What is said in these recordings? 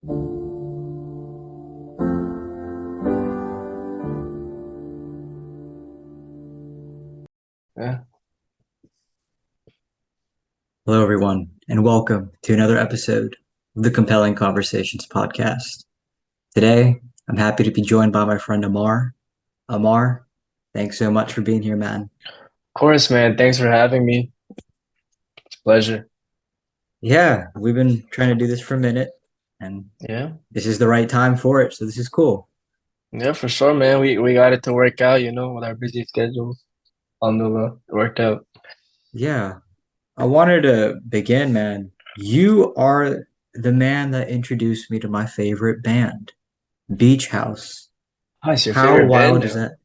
Yeah. Hello, everyone, and welcome to another episode of the Compelling Conversations podcast. Today, I'm happy to be joined by my friend Ammar. Ammar, thanks so much for being here, man. Of course, man. Thanks for having me. It's a pleasure. Yeah, we've been trying to do this for a minute, and Yeah. this is the right time for it, so this is cool. Yeah, for sure, man. We got it to work out, with our busy schedules. Alhamdulillah, it worked out. Yeah, I wanted to begin, man. You are the man that introduced me to my favorite band, Beach House. Oh, it's your How favorite band wild is now. that?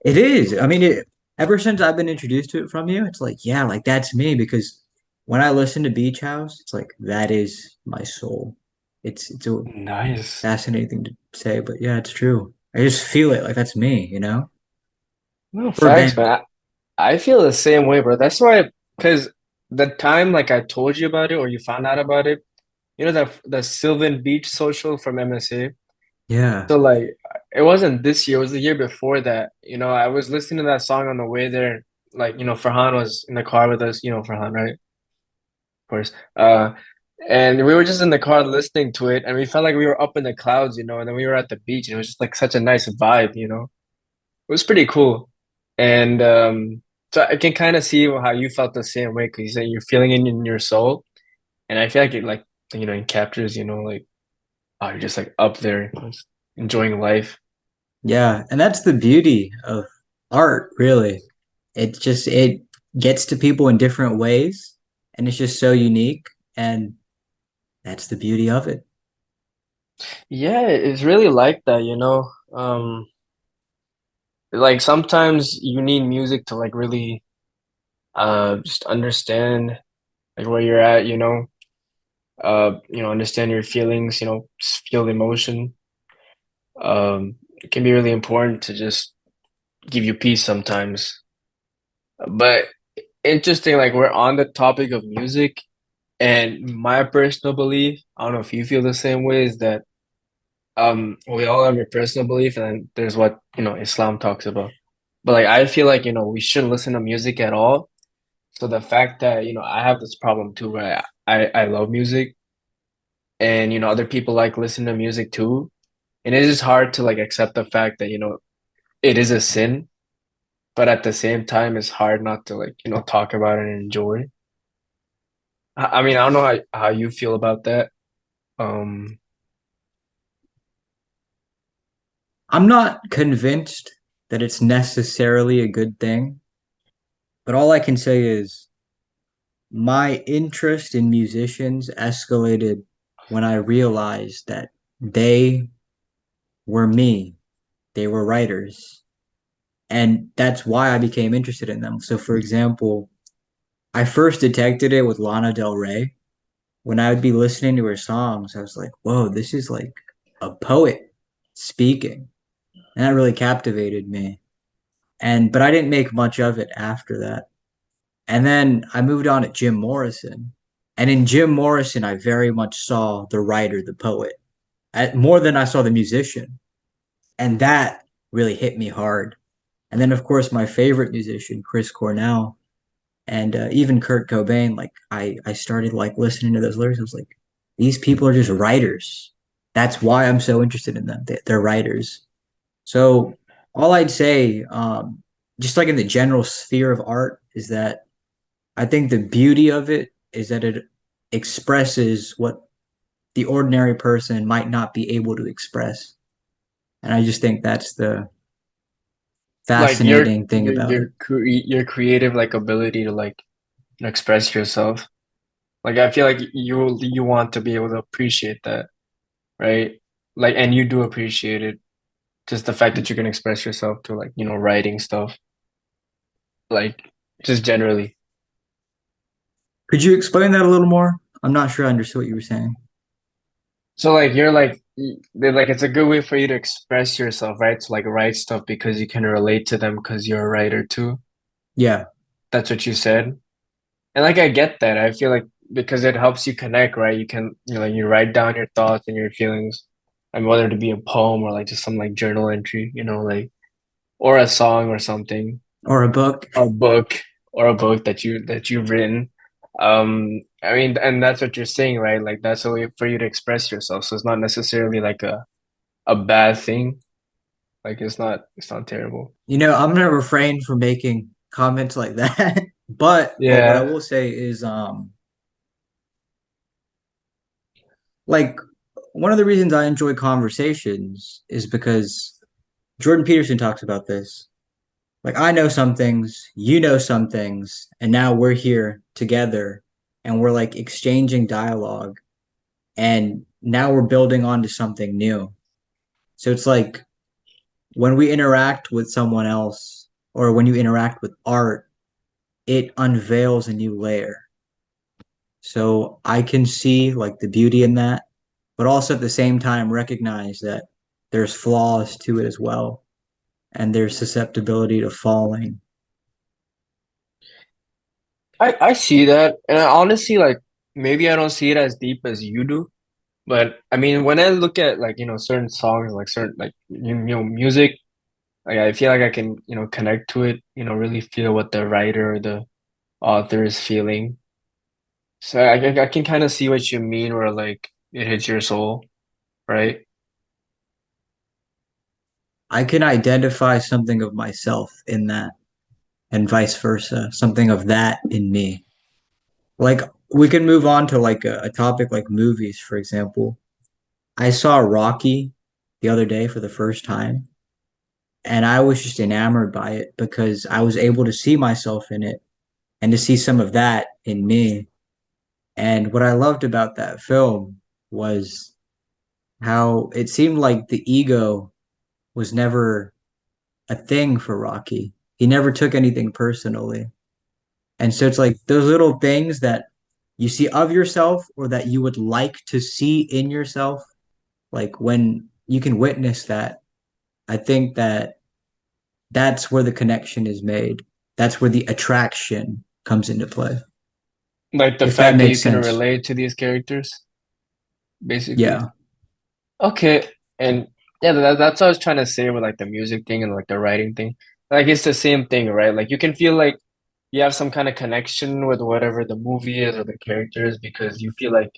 It is. I mean, ever since I've been introduced to it from you, it's like, yeah, like that's me because when I listen to Beach House, it's like that is my soul. It's a Nice. fascinating thing to say, but yeah, it's true. I just feel it like that's me, No, For a facts, band. man. I feel the same way, bro. That's why, because the time like I told you about it or you found out about it, the Sylvan Beach social from MSA. Yeah. So like it wasn't this year, it was the year before that. I was listening to that song on the way there. Like, Farhan was in the car with us, Farhan, right? Course. And we were just in the car listening to it, and we felt like we were up in the clouds, and then we were at the beach, and it was just like such a nice vibe. It was pretty cool. And so I can kind of see how you felt the same way because you said you're feeling it in your soul, and I feel like it captures, like oh, you're just like up there, just enjoying life. Yeah. And that's the beauty of art, really. It gets to people in different ways, and it's just so unique, and that's the beauty of it. Yeah, it's really like that. Like sometimes you need music to like really just understand like where you're at, understand your feelings, just feel the emotion. It can be really important to just give you peace sometimes. But interesting, like we're on the topic of music, and my personal belief, I don't know if you feel the same way, is that we all have a personal belief, and then there's what, Islam talks about. But like I feel like, we shouldn't listen to music at all. So the fact that, I have this problem too, where I love music and other people like listen to music too, and it is hard to like accept the fact that it is a sin, but at the same time it's hard not to like talk about it and enjoy. I mean, I don't know how you feel about that. um I'm not convinced that it's necessarily a good thing, but all I can say is my interest in musicians escalated when I realized that they were me. They were writers. And that's why I became interested in them. So, for example, I first detected it with Lana Del Rey. When I would be listening to her songs, I was like, whoa, this is like a poet speaking. And that really captivated me. But I didn't make much of it after that. And then I moved on to Jim Morrison. And in Jim Morrison, I very much saw the writer, the poet, more than I saw the musician. And that really hit me hard. And then, of course, my favorite musician, Chris Cornell, and even Kurt Cobain, like I started like listening to those lyrics. I was like, these people are just writers. That's why I'm so interested in them. They're writers. So all I'd say, just like in the general sphere of art, is that I think the beauty of it is that it expresses what the ordinary person might not be able to express. And I just think that's the like fascinating thing about it. your creative like ability to like express yourself. Like I feel like you want to be able to appreciate that, right? Like, and you do appreciate it. Just the fact that you can express yourself to like, writing stuff, like just generally. Could you explain that a little more? I'm not sure I understood what you were saying. So like you're like they're like it's a good way for you to express yourself, right? To like write stuff because you can relate to them because you're a writer too. Yeah. That's what you said. And like I get that. I feel like because it helps you connect, right? You can, like you write down your thoughts and your feelings, and whether to be a poem or like just some like journal entry, like or a song or something, or a book. a book or a book that you've written. I mean, and that's what you're saying, right? Like that's a way for you to express yourself. So it's not necessarily like a bad thing. Like it's not terrible. I'm gonna refrain from making comments like that. But what I Yeah. will say is like one of the reasons I enjoy conversations is because Jordan Peterson talks about this. Like I know some things, you know some things, and now we're here together and we're like exchanging dialogue and now we're building onto something new. So it's like when we interact with someone else or when you interact with art, it unveils a new layer. So I can see like the beauty in that, but also at the same time recognize that there's flaws to it as well, and there's susceptibility to falling. I see that, and I honestly like maybe I don't see it as deep as you do, but I mean when I look at like certain songs, like certain like music, like I feel like I can connect to it, really feel what the writer or the author is feeling. So I can kind of see what you mean, where like it hits your soul, right? I can identify something of myself in that, and vice versa, something of that in me. Like we can move on to like a topic like movies, for example. I saw Rocky the other day for the first time, and I was just enamored by it because I was able to see myself in it and to see some of that in me. And what I loved about that film was how it seemed like the ego was never a thing for Rocky. He never took anything personally. And so it's like those little things that you see of yourself or that you would like to see in yourself, like when you can witness that, I think that that's where the connection is made. That's where the attraction comes into play. Like the If that fact that you makes can sense. relate to these characters, basically. Yeah. Okay, and yeah, that's what I was trying to say with like the music thing and like the writing thing. Like it's the same thing, right? Like you can feel like you have some kind of connection with whatever the movie is or the characters because you feel like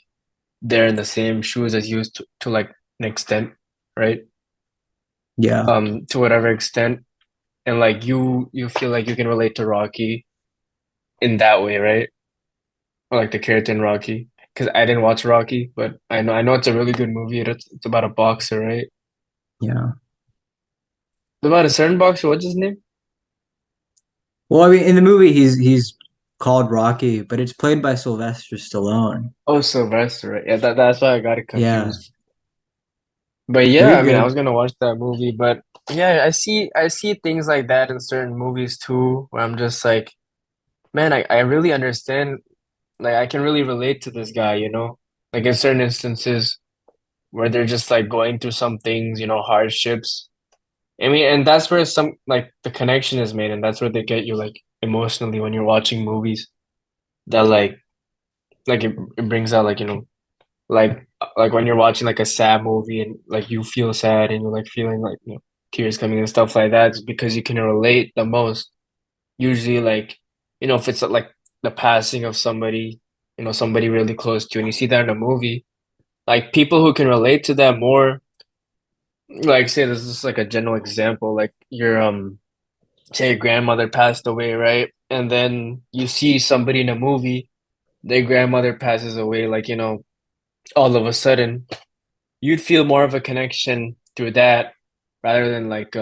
they're in the same shoes as you to like an extent, right? Yeah. To whatever extent, and like you feel like you can relate to Rocky in that way, right? Or like the character in Rocky. Because I didn't watch Rocky, but I know it's a really good movie. It's about a boxer, right? Yeah. About a certain boxer. What's his name? Well, I mean, in the movie, he's called Rocky, but it's played by Sylvester Stallone. Oh, Sylvester, right? Yeah, that's why I got it Yeah. confused. But No, yeah, you're I mean, I was good. gonna watch that movie, but yeah, I see things like that in certain movies too, where I'm just like, man, I really understand. Like, I can really relate to this guy, Like in certain instances where they're just like going through some things, hardships. I mean, and that's where some like the connection is made, and that's where they get you like emotionally when you're watching movies. That like it brings out like like when you're watching like a sad movie and like you feel sad and you're like feeling like tears coming and stuff like that, it's because you can relate the most. Usually, like if it's like the passing of somebody, somebody really close to you, and you see that in a movie, like people who can relate to that more. Like say this is like a general example, like your say your grandmother passed away, right? And then you see somebody in a movie, their grandmother passes away, like all of a sudden you'd feel more of a connection through that rather than like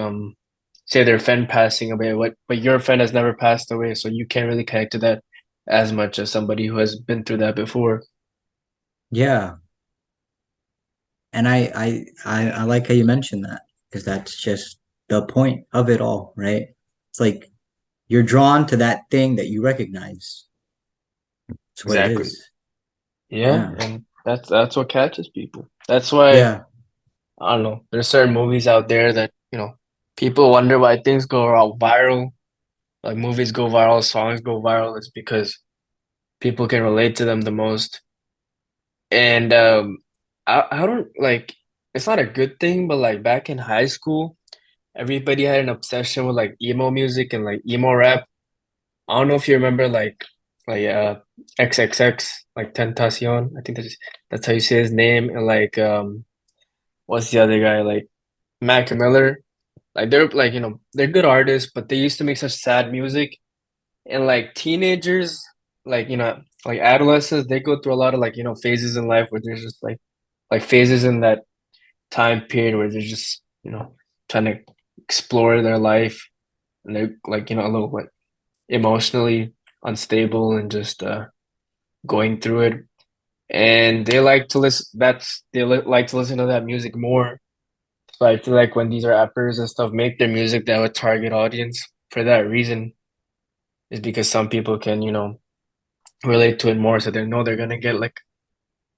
say their friend passing away. But your friend has never passed away, so you can't really connect to that as much as somebody who has been through that before. Yeah. And I like how you mentioned that because that's just the point of it all, right? It's like you're drawn to that thing that you recognize. That's what it Exactly. is. Yeah, Yeah. and that's what catches people. That's why Yeah. I don't know. There's certain movies out there that, people wonder why things go viral. Like movies go viral, songs go viral. It's because People can relate to them the most. And I don't like it's not a good thing, but like back in high school, everybody had an obsession with like emo music and like emo rap. I don't know if you remember like XXX, like Tentacion. I think that's how you say his name. And like what's the other guy? Like Mac Miller. Like they're like, they're good artists, but they used to make such sad music. And like teenagers, like, like adolescents, they go through a lot of like, phases in life where there's just like phases in that time period where they're just, trying to explore their life and they're like, a little like emotionally unstable and just going through it. And they like to listen like to listen to that music more. So I feel like when these rappers and stuff make their music, they have a target audience for that reason, is because some people can, relate to it more, so they know they're gonna get like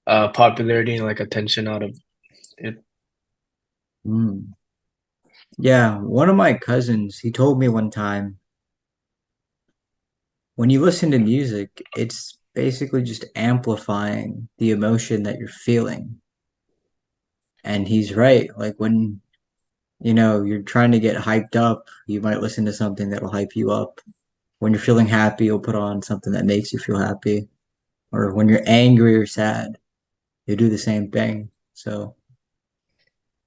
popularity and like attention out of it. Mm. Yeah, one of my cousins, he told me one time, when you listen to music, it's basically just amplifying the emotion that you're feeling. And he's right. Like when, you're trying to get hyped up, you might listen to something that'll hype you up. When you're feeling happy, you'll put on something that makes you feel happy. Or when you're angry or sad, you do the same thing. So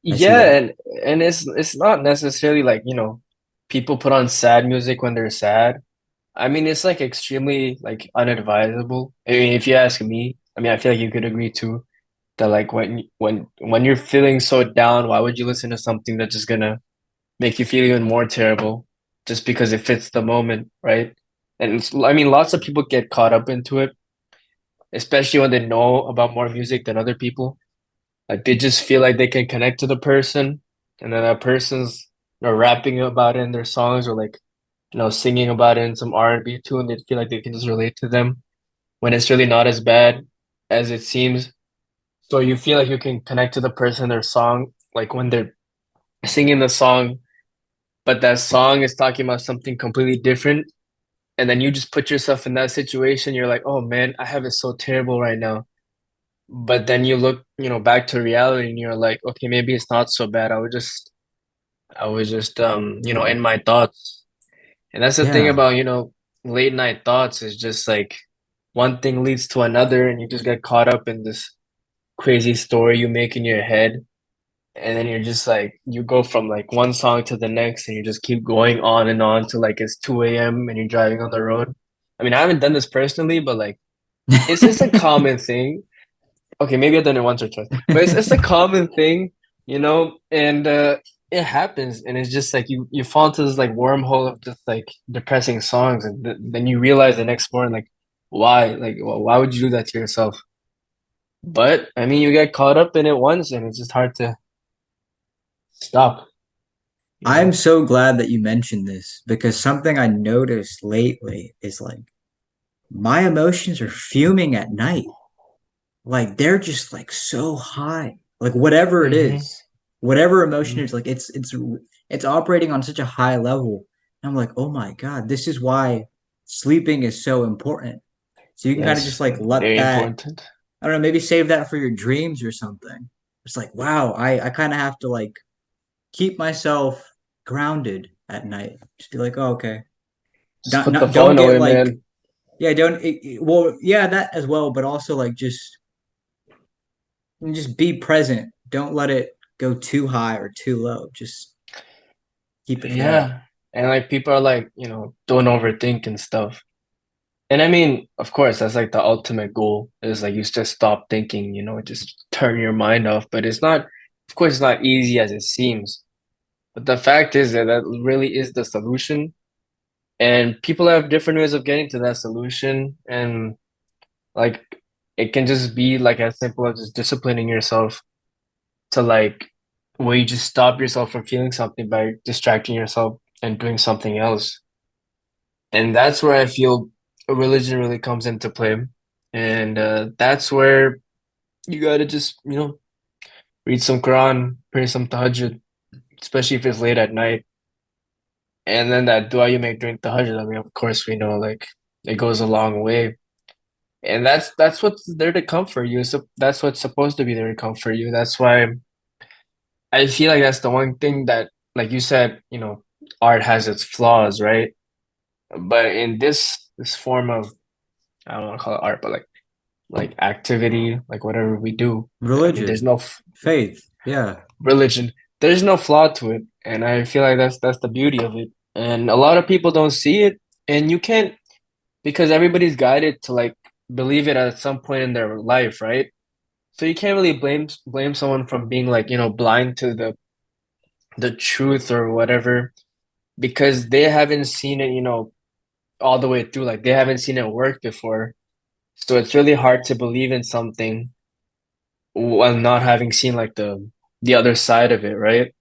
I see Yeah, that. and it's not necessarily like, people put on sad music when they're sad. I mean, it's like extremely like unadvisable. I mean, if you ask me, I mean, I feel like you could agree too that like when you're feeling so down, why would you listen to something that's just gonna make you feel even more terrible just because it fits the moment, right? And I mean, lots of people get caught up into it, especially when they know about more music than other people. Like they just feel like they can connect to the person, and then that person's rapping about it in their songs or like singing about it in some R&B too, and they feel like they can just relate to them when it's really not as bad as it seems. So you feel like you can connect to the person in their song, like when they're singing the song, but that song is talking about something completely different. And then you just put yourself in that situation. You're like, oh man, I have it so terrible right now. But then you look, back to reality and you're like, okay, maybe it's not so bad. I was just in my thoughts. And that's the thing Yeah. about, late night thoughts is just like one thing leads to another and you just get caught up in this crazy story you make in your head. And then you're just like you go from like one song to the next and you just keep going on and on till like it's 2 a.m. and you're driving on the road. I mean, I haven't done this personally, but like it's a common thing. Okay, maybe I've done it once or twice, but it's a common thing, and it happens, and it's just like you fall into this like wormhole of just like depressing songs, and then you realize the next morning like why, like why would you do that to yourself? But I mean, you get caught up in it once, and it's just hard to stop, you I'm know? so glad that you mentioned this because something I noticed lately is like my emotions are fuming at night. Like they're just like so high. Like whatever it Hmm. is, whatever emotion is, like it's operating on such a high level. And I'm like, oh my God, this is why sleeping is so important. So you can kind of just Yes, like let very that, important. I don't know, maybe save that for your dreams or something. It's like, wow, I kind of have to like keep myself grounded at night. Just be like, oh, okay. Just put the Don't phone get away, like, man. yeah, don't, well, yeah, that as well, but also like just be present. Don't let it go too high or too low. Just keep it there. Yeah. And like people are like, don't overthink and stuff. And I mean, of course, that's like the ultimate goal is like you just stop thinking, just turn your mind off. But it's not, of course, it's not easy as it seems. But the fact is that that really is the solution. And people have different ways of getting to that solution. And like it can just be like as simple as just disciplining yourself to like where you just stop yourself from feeling something by distracting yourself and doing something else. And that's where I feel religion really comes into play. And that's where you gotta just, read some Quran, pray some tahajjud, especially if it's late at night. And then that dua you make during tahajjud, I mean, of course, we know like it goes a long way. And that's what's there to comfort you. So that's what's supposed to be there to comfort you. That's why I feel like that's the one thing that, like you said, art has its flaws, right? But in this form of, I don't want to call it art, but like activity, like whatever we do, I mean, there's Religion, no faith, yeah. religion, there's no flaw to it, and I feel like that's the beauty of it. And a lot of people don't see it, and you can't because everybody's guided to like believe it at some point in their life, right? So you can't really blame someone from being like, blind to the truth or whatever because they haven't seen it, all the way through. Like they haven't seen it work before. So it's really hard to believe in something while not having seen like the other side of it, right?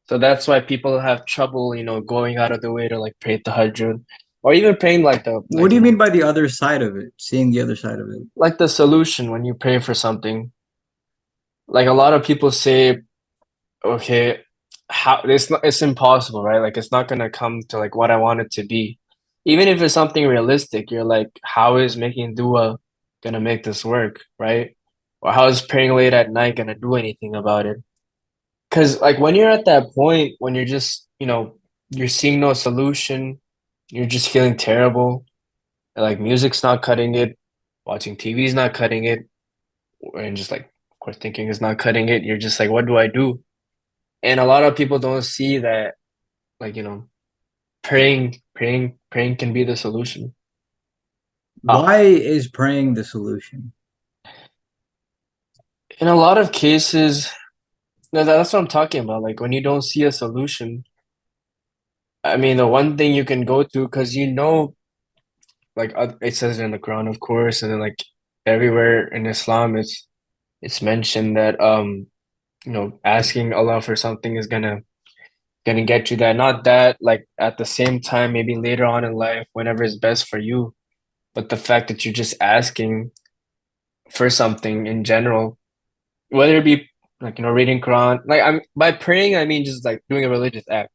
So that's why people have trouble, going out of the way to like pray the Hajjud or even praying like the What like do you you mean know by the other side of it? Seeing the other side of it. like the solution when you pray for something. Like a lot of people say, okay, how it's impossible, right? Like it's not gonna come to like what I want it to be. Even if it's something realistic, you're like, how is making dua gonna make this work, right? Or how is praying late at night gonna do anything about it? Because like when you're at that point when you're just, you're seeing no solution, you're just feeling terrible, like music's not cutting it, watching TV is not cutting it, and just like of course thinking is not cutting it, you're just like, what do I do? And a lot of people don't see that, like, praying can be the solution. Uh, Why is praying the solution? in a lot of cases, no, that's what I'm talking about. Like when you don't see a solution, I mean, the one thing you can go to, because like it says in the Quran, of course, and then like everywhere in Islam, it's mentioned that asking Allah for something is gonna get you that. Not that like at the same time, maybe later on in life, whenever it's best for you, but the fact that you're just asking for something in general, whether it be like reading Quran, like I'm by praying I mean just like doing a religious act.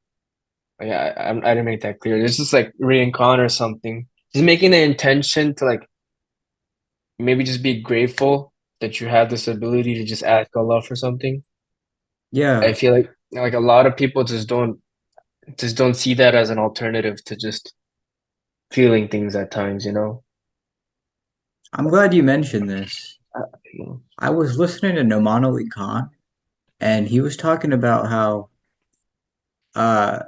Like I didn't make that clear. It's just like reading Quran or something, just making the intention to like maybe just be grateful that you have this ability to just ask Allah for something. I Yeah, feel like a lot of people just don't see that as an alternative to just feeling things at times, you know. I'm glad you mentioned this. You know? I was listening to Nomanali Khan, and he was talking about how uh,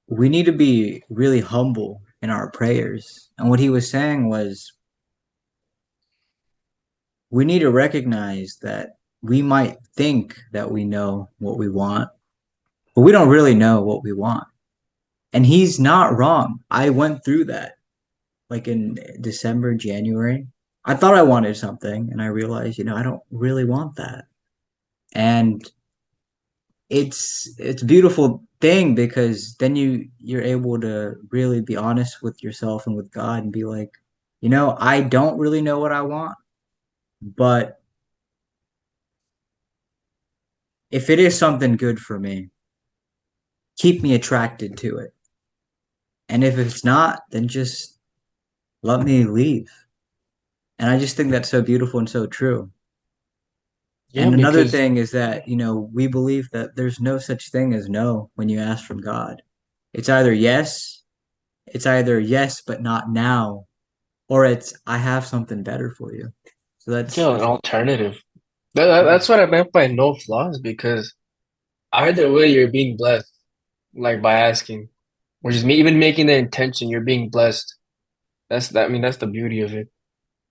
we need to be really humble in our prayers. And what he was saying was we need to recognize that we might think that we know what we want, but we don't really know what we want. And he's not wrong. I went through that like in December, January. I thought I wanted something, and I realized, I don't really want that. And it's a beautiful thing because then you're able to really be honest with yourself and with God and be like, I don't really know what I want, but if it is something good for me, keep me attracted to it. And if it's not, then just let me leave. And I just think that's so beautiful and so true. Yeah, And another because thing is that, we believe that there's no such thing as no when you ask from God. It's either yes, it's either yes, but not now, or it's I have something better for you. So an that's alternative. yeah. That's what I meant by no flaws because either way you're being blessed, like by asking, or just me even making the intention you're being blessed. I mean, that's the beauty of it.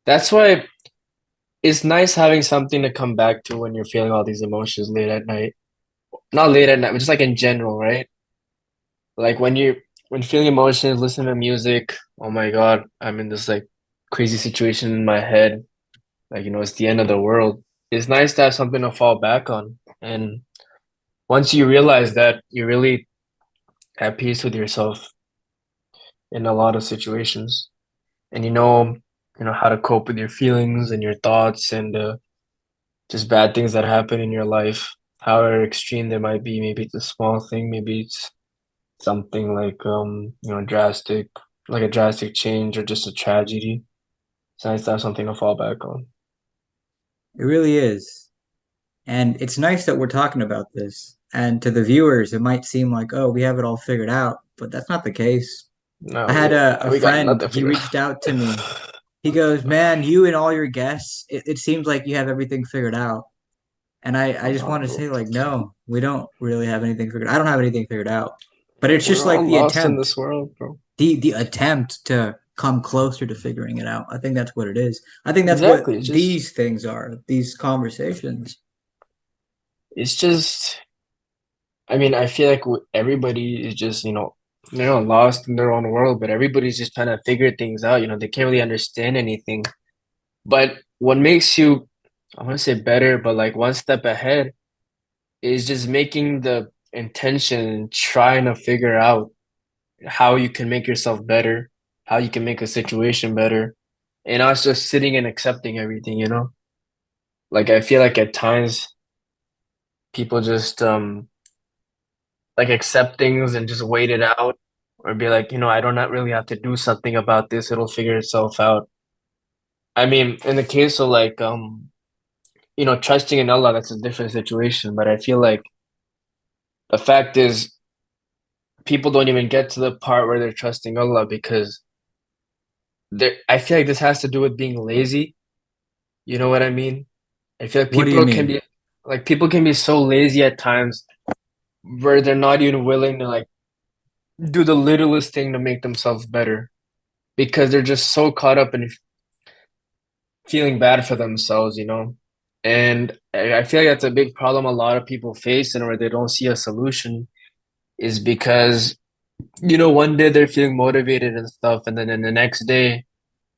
That's why it's nice having something to come back to when you're feeling all these emotions late at night. Not late at night, but just like in general, right? Like when feeling emotions, listen to music. Oh my God, I'm in this like crazy situation in my head. Like, it's the end of the world. It's nice to have something to fall back on. And once you realize that, you're really at peace with yourself in a lot of situations. And you know how to cope with your feelings and your thoughts and just bad things that happen in your life, however extreme they might be. Maybe it's a small thing, maybe it's something like drastic, like a drastic change or just a tragedy. It's nice to have something to fall back on. It really is. And it's nice that we're talking about this. And to the viewers, it might seem like, oh, we have it all figured out, but that's not the case. I No, had a we got friend, nothing he figured reached out to me. He goes, man, you and all your guests, it seems like you have everything figured out. And I just Nah, want to bro. say, like, no, we don't really have anything figured. I don't have anything figured out. But it's just We're like all lost in this world, bro. the attempt to come closer to figuring it out. I think that's what it is. I think that's what Exactly. these things are, these conversations. It's just, I mean, I feel like everybody is just, they're not lost in their own world, but everybody's just trying to figure things out. They can't really understand anything. But what makes you, I want to say better, but like one step ahead is just making the intention, trying to figure out how you can make yourself better, how you can make a situation better, and not just sitting and accepting everything. Like I feel like at times people just like accept things and just wait it out or be like, I don't not really have to do something about this, it'll figure itself out. I mean, in the case of like trusting in Allah, that's a different situation, but I feel like the fact is people don't even get to the part where they're trusting Allah because I feel like this has to do with being lazy. You know what I mean? I feel like What do you people can mean? be people can be so lazy at times where they're not even willing to like do the littlest thing to make themselves better because they're just so caught up in feeling bad for themselves. And I feel like that's a big problem a lot of people face and where they don't see a solution is because, one day they're feeling motivated and stuff, and then in the next day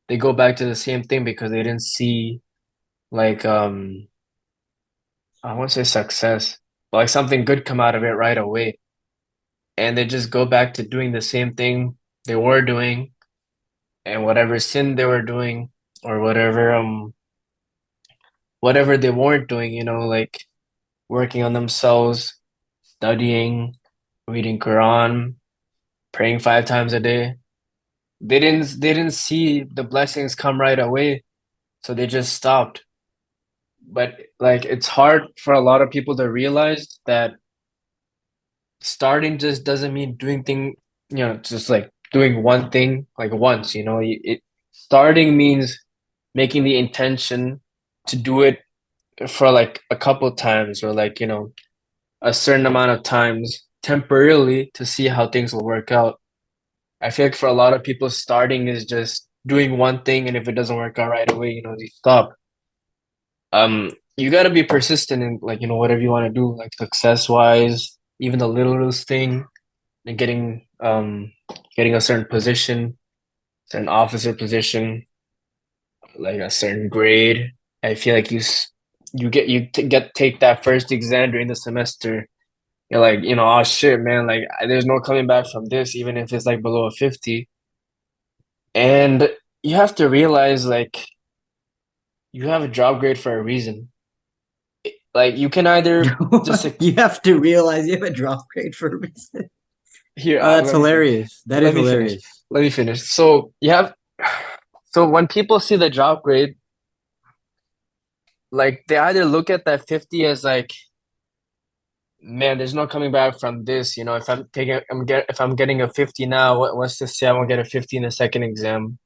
they go back to the same thing because they didn't see like I won't say success, but like something good come out of it right away. And they just go back to doing the same thing they were doing and whatever sin they were doing or whatever they weren't doing, like working on themselves, studying, reading Quran, praying 5 times a day. They didn't see the blessings come right away, so they just stopped. But like it's hard for a lot of people to realize that starting just doesn't mean doing just like doing one thing like once. Starting means making the intention to do it for like a couple times or like, a certain amount of times temporarily to see how things will work out. I feel like for a lot of people, starting is just doing one thing, and if it doesn't work out right away, you stop. You got to be persistent in like, whatever you want to do, like success wise, even the littlest thing, and getting a certain position, certain officer position, like a certain grade. I feel like you take that first exam during the semester. You're like, oh shit, man, like there's no coming back from this, even if it's like below a 50. And you have to realize like you have a job grade for a reason. Like you can either just like, You have to realize you have a drop grade for a reason. here, Oh, that's let me finish. hilarious. That is Let me finish. hilarious. Let me finish. So when people see the job grade, like they either look at that 50 as like, man, there's no coming back from this. If I'm getting a 50 now, what's to say I won't get a 50 in the second exam?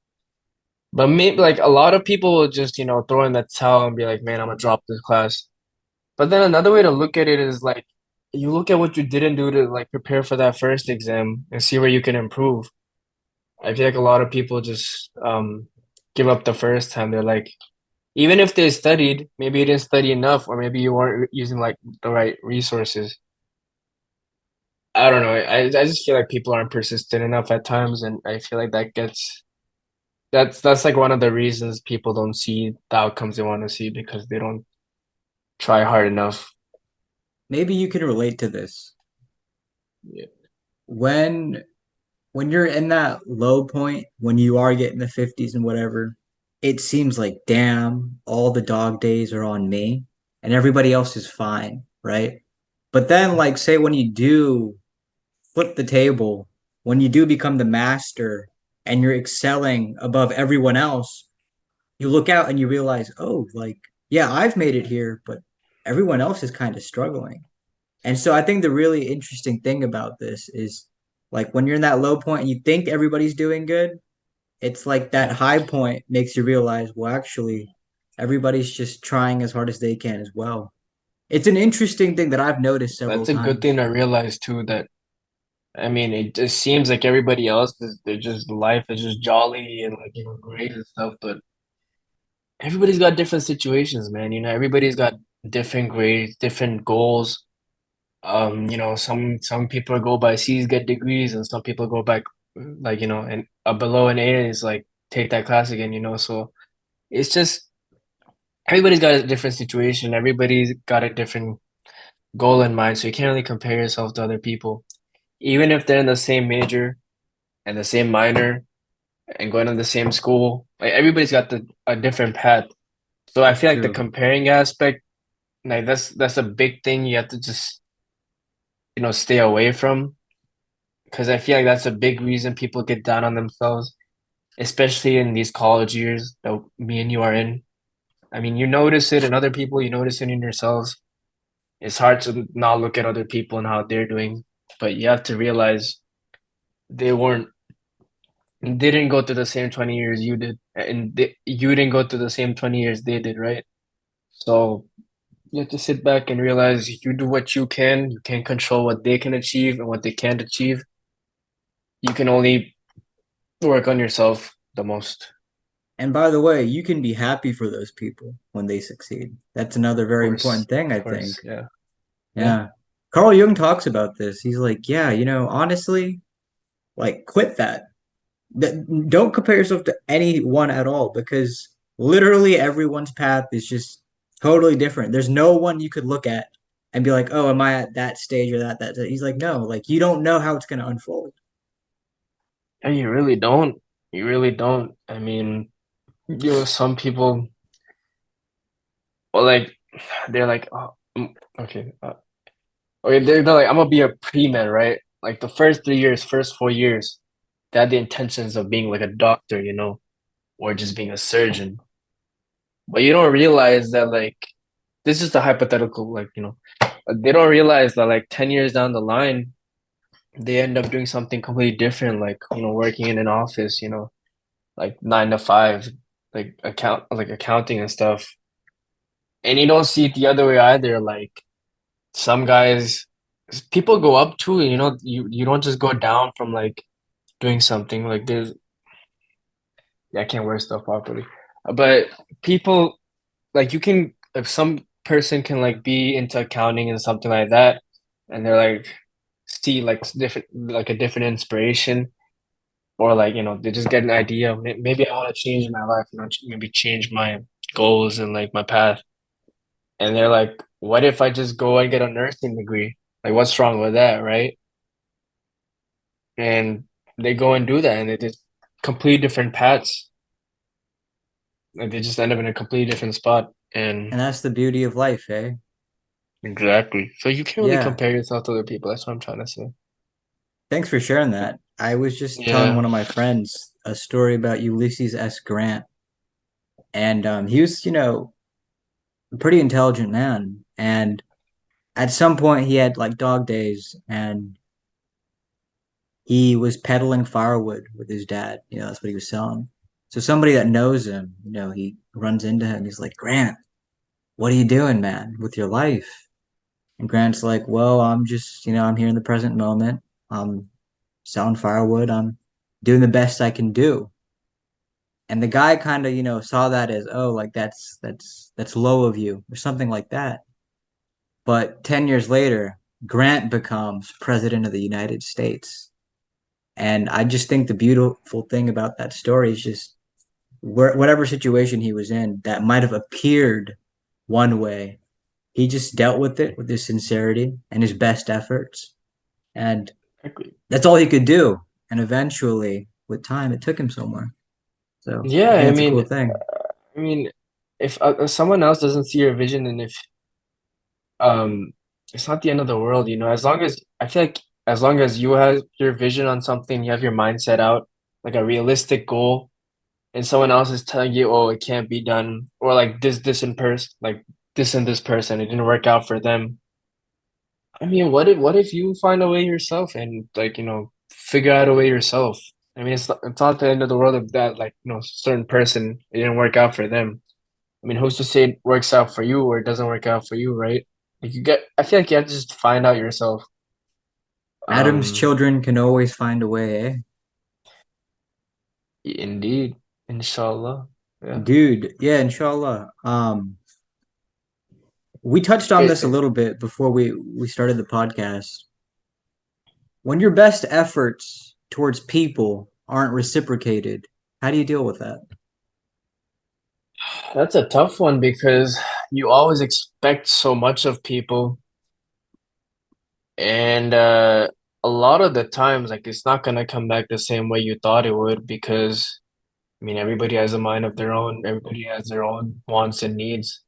But maybe like a lot of people will just, throw in the towel and be like, man, I'm gonna drop this class. But then another way to look at it is like you look at what you didn't do to like prepare for that first exam and see where you can improve. I feel like a lot of people just give up the first time. They're like, even if they studied, maybe you didn't study enough, or maybe you weren't using like the right resources. I don't know. I just feel like people aren't persistent enough at times, and I feel like that's like one of the reasons people don't see the outcomes they want to see because they don't try hard enough. Maybe you can relate to this. Yeah. When when you're in that low point, when you are getting the 50s and whatever, it seems like, damn, all the dog days are on me and everybody else is fine, right? But then, like, say when you do flip the table, when you do become the master and you're excelling above everyone else, you look out and you realize, oh, like, yeah, I've made it here, but everyone else is kind of struggling. And so I think the really interesting thing about this is like when you're in that low point and you think everybody's doing good, it's like that Yeah, high point makes you realize, well, actually, everybody's just trying as hard as they can as well. It's an interesting thing that I've noticed several that's a good thing times. to realize too. That I mean, it just seems like everybody else is they're just life is just jolly and like great and stuff, but everybody's got different situations, man. Everybody's got different grades, different goals. Some people go by C's get degrees, and some people go by like and below an A is like take that class again. So it's just everybody's got a different situation. Everybody's got a different goal in mind, so you can't really compare yourself to other people, even if they're in the same major and the same minor and going to the same school. Like everybody's got a different path. So I That's feel like the true. comparing aspect, like that's a big thing you have to just stay away from because I feel like that's a big reason people get down on themselves, especially in these college years that me and you are in. I mean, you notice it in other people, you notice it in yourselves. It's hard to not look at other people and how they're doing, but you have to realize they weren't, they didn't go through the same 20 years you did, and you didn't go through the same 20 years they did, right? So you have to sit back and realize you do what you can. You can't control what they can achieve and what they can't achieve. You can only work on yourself the most. And by the way, you can be happy for those people when they succeed. That's another very important thing, I Of think. course, yeah, yeah. Yeah. Carl Jung talks about this. He's like, yeah, honestly, like quit that. Don't compare yourself to anyone at all because literally everyone's path is just totally different. There's no one you could look at and be like, "Oh, am I at that stage or that?" He's like, "No, like you don't know how it's going to unfold." Yeah, you really don't. You really don't. I mean, some people, well, like, they're like, oh, okay, okay, they're like, I'm gonna be a pre-med, right? Like the first 3 years, first 4 years, they had the intentions of being like a doctor, or just being a surgeon. But you don't realize that, like, this is the hypothetical, like, they don't realize that, like, 10 years down the line, they end up doing something completely different, like, working in an office, like 9 to 5, like accounting and stuff. And you don't see it the other way either. Like some guys, people go up too, you don't just go down from like doing something. Like yeah, I can't wear stuff properly. But people like you can if some person can like be into accounting and something like that, and they're like see like different like a different inspiration, or like they just get an idea. Maybe I want to change my life, maybe change my goals and like my path. And they're like, what if I just go and get a nursing degree? Like, what's wrong with that, right? And they go and do that, and they just complete different paths. Like, they just end up in a completely different spot. And And that's the beauty of life, eh? exactly. So you can't really Yeah. compare yourself to other people. That's what I'm trying to say. Thanks for sharing that. I was just telling Yeah. one of my friends a story about Ulysses S. Grant, and he was, a pretty intelligent man. And at some point, he had like dog days, and he was peddling firewood with his dad. That's what he was selling. So somebody that knows him, he runs into him. He's like, Grant, what are you doing, man, with your life? And Grant's like, well, I'm just, I'm here in the present moment. I'm selling firewood. I'm doing the best I can do. And the guy kind of, saw that as, oh, like that's low of you or something like that. But 10 years later, Grant becomes president of the United States. And I just think the beautiful thing about that story is just whatever situation he was in that might have appeared one way, he just dealt with it with his sincerity and his best efforts. And Exactly. that's all he could do. And eventually, with time, it took him somewhere. So Yeah, I think I that's a mean, cool thing. I mean, if someone else doesn't see your vision, and if it's not the end of the world, as long as I feel like as long as you have your vision on something, you have your mindset out, like a realistic goal, and someone else is telling you, oh, it can't be done, or like this in person, like this and this person, it didn't work out for them. I mean, what if you find a way yourself and like, figure out a way yourself? I mean, it's not the end of the world if that like, certain person it didn't work out for them. I mean, who's to say it works out for you or it doesn't work out for you, right? Like I feel like you have to just find out yourself. Adam's Um, children can always find a way, eh? Indeed, inshallah. Yeah. Dude, yeah, inshallah. We touched on this a It, little bit before we started the podcast. When your best efforts towards people aren't reciprocated, how do you deal with that? that's a tough one because you always expect so much of people, and a lot of the times, like it's not gonna come back the same way you thought it would because I mean everybody has a mind of their own, everybody has their own wants and needs.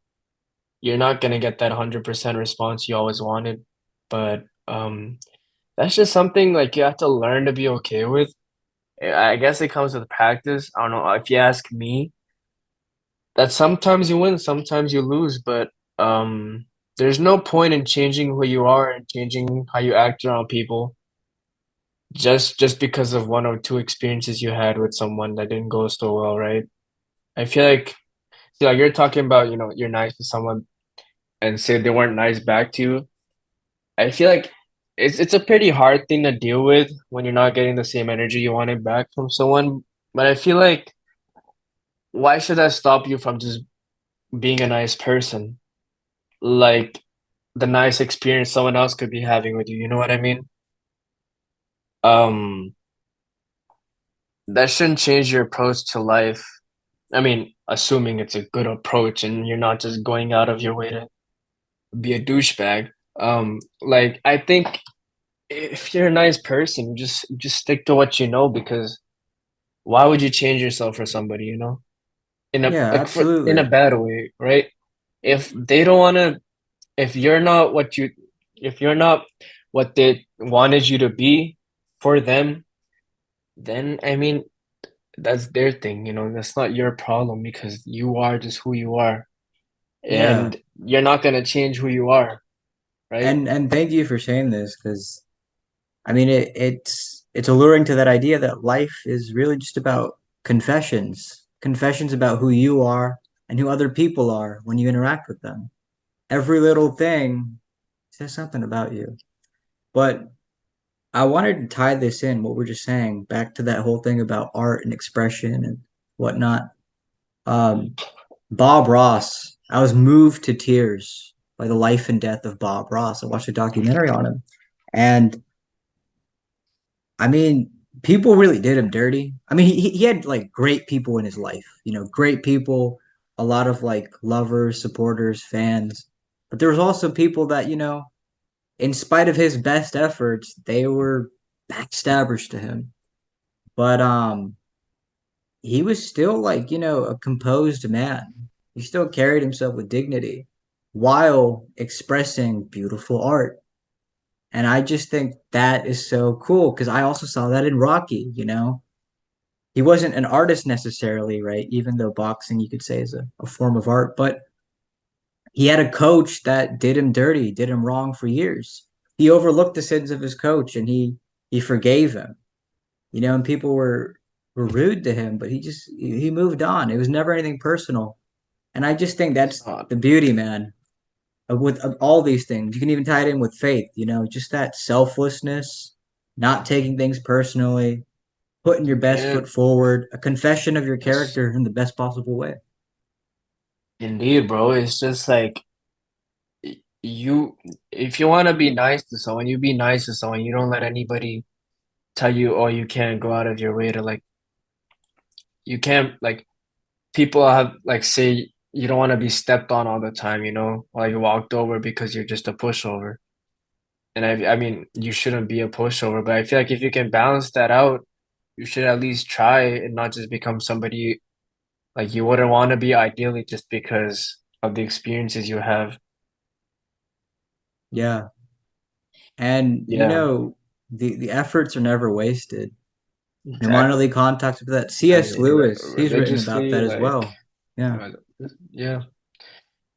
You're not gonna get that 100% response you always wanted, but that's just something like you have to learn to be okay with. I guess it comes with practice. I don't know if you ask me, that sometimes you win, sometimes you lose, but there's no point in changing who you are and changing how you act around people just because of one or two experiences you had with someone that didn't go so well, right? I feel like see, like you're talking about, you're nice to someone and say they weren't nice back to you. I feel like it's a pretty hard thing to deal with when you're not getting the same energy you wanted back from someone. But I feel like why should that stop you from just being a nice person? Like the nice experience someone else could be having with you, you know what I mean? Um, that shouldn't change your approach to life. I mean, assuming it's a good approach and you're not just going out of your way to be a douchebag. Like I think if you're a nice person, just stick to what you know because why would you change yourself for somebody, In a Yeah, like in a absolutely. bad way, right? If they don't want to, if you're not if you're not what they wanted you to be for them, then I mean that's their thing, that's not your problem because you are just who you are Yeah. and you're not gonna change who you are, right? And thank you for saying this because I mean it's alluring to that idea that life is really just about confessions. Confessions about who you are and who other people are when you interact with them. Every little thing says something about you. But I wanted to tie this in, what we're just saying, back to that whole thing about art and expression and whatnot. Um, Bob Ross, I was moved to tears by the life and death of Bob Ross. I watched a documentary on him. And I mean, people really did him dirty. I mean, he had like great people in his life, great people, a lot of like lovers, supporters, fans. But there was also people that, in spite of his best efforts, they were backstabbers to him. But he was still like, a composed man. He still carried himself with dignity while expressing beautiful art. And I just think that is so cool because I also saw that in Rocky. He wasn't an artist necessarily, right? Even though boxing, you could say, is a form of art, but he had a coach that did him dirty, did him wrong for years. He overlooked the sins of his coach and he forgave him, and people were rude to him, but he moved on. It was never anything personal. And I just think It's that's not. the beauty, man, of all these things. You can even tie it in with faith, just that selflessness, not taking things personally, putting your best Yeah, foot forward, a confession of your yes, character in the best possible way. indeed, bro. It's just like you, if you want to be nice to someone, you be nice to someone. You don't let anybody tell you, oh, you can't go out of your way to like, you can't like people have like say you don't want to be stepped on all the time, like walked over because you're just a pushover. And I mean, you shouldn't be a pushover, but I feel like if you can balance that out, you should at least try and not just become somebody like you wouldn't want to be ideally just because of the experiences you have. Yeah. And Yeah. the efforts are never wasted. Your minor league contacts with that. I C.S. mean, Lewis, he's written about religiously, that as like, well. Yeah. uh, yeah,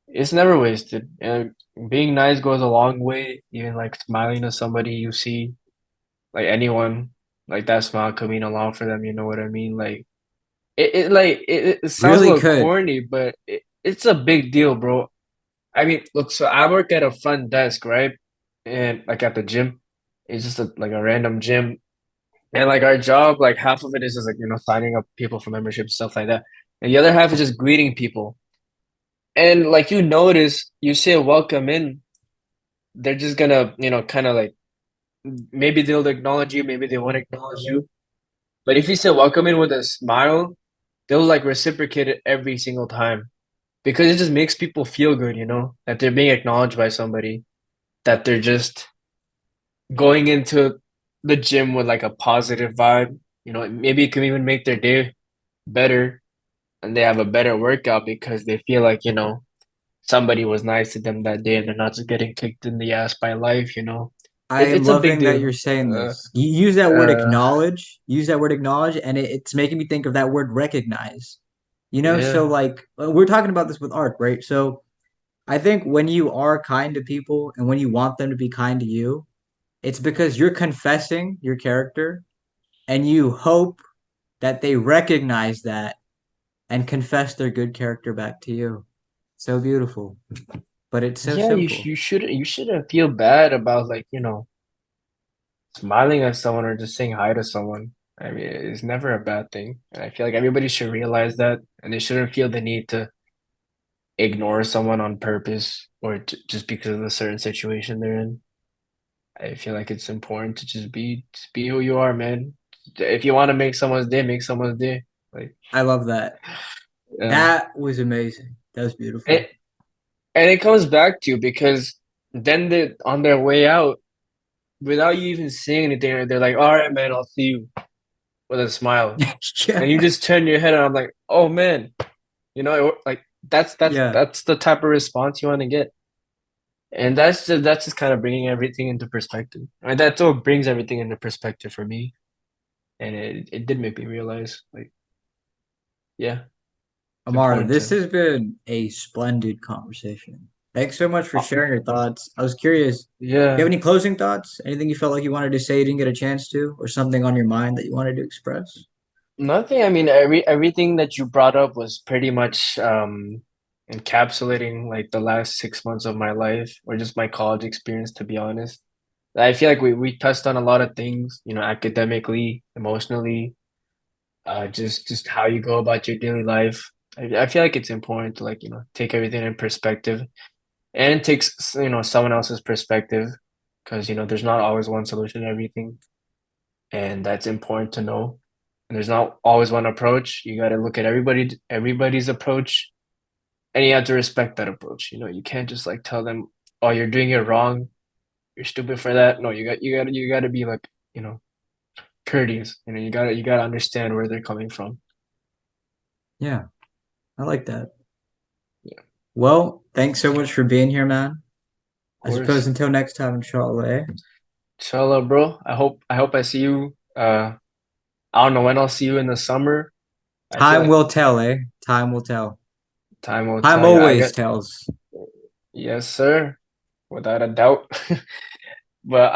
it's never wasted. And being nice goes a long way. Even like smiling to somebody you see, like anyone, like that smile could mean a lot for them. You know what I mean? Like it sounds a Really little could. corny, but it's a big deal, bro. I mean, look, so I work at a front desk, right? And like at the gym, it's just like a random gym. And like our job, like half of it is just like, signing up people for membership, stuff like that. And the other half is just greeting people. And like you notice, you say welcome in, they're just gonna, kind of like maybe they'll acknowledge you, maybe they won't acknowledge you. But if you say welcome in with a smile, they'll like reciprocate it every single time because it just makes people feel good, that they're being acknowledged by somebody, that they're just going into the gym with like a positive vibe. Maybe it can even make their day better and they have a better workout because they feel like, somebody was nice to them that day and they're not just getting kicked in the ass by life, I am It's a big loving that you're deal. saying this. You use that word Uh, acknowledge, use that word acknowledge, and it's making me think of that word recognize. So yeah. like we're talking about this with art, right? So I think when you are kind to people and when you want them to be kind to you, it's because you're confessing your character and you hope that they recognize that and confess their good character back to you. So beautiful, but it's so Yeah, simple. you shouldn't feel bad about like, smiling at someone or just saying hi to someone. I mean, it's never a bad thing. And I feel like everybody should realize that and they shouldn't feel the need to ignore someone on purpose or just because of the certain situation they're in. I feel like it's important to just be who you are, man. If you want to make someone's day, make someone's day. Like, I love that. yeah. That was amazing. That was And, beautiful. and it comes back to you because then they on their way out, without you even saying anything, they're like, "All right, man, I'll see you," with a smile, Yeah. and you just turn your head, and I'm like, "Oh man," like that's that's Yeah. that's the type of response you want to get, and that's just kind of bringing everything into perspective. And that's what brings everything into perspective for me, and it did make me realize, like, yeah, it's Ammar, important this to, has been a splendid conversation. Thanks so much for sharing your thoughts. I was curious, do you have yeah. any closing thoughts? Anything you felt like you wanted to say you didn't get a chance to, or something on your mind that you wanted to express? Nothing. I mean, everything that you brought up was pretty much encapsulating like the last 6 months of my life or just my college experience, to be honest. I feel like we touched on a lot of things, academically, emotionally, just how you go about your daily life. I feel like it's important to like, take everything in perspective and it takes, someone else's perspective because, there's not always one solution to everything. And that's important to know. And there's not always one approach. You got to look at everybody's approach, and you have to respect that approach. You can't just like tell them, "Oh, you're doing it wrong. You're stupid for that." No, you got to be like, courteous. You got to understand where they're coming from. Yeah, I like that. Yeah, of Well, thanks so much for being here, man. I suppose course. until next time, inshallah. Eh? Inshallah, bro. I hope I see you. I don't know when I'll see you in the summer. I feel Time like will tell, eh? Time will tell. time will Time tell you. I always get tells. yes, sir, without a doubt. But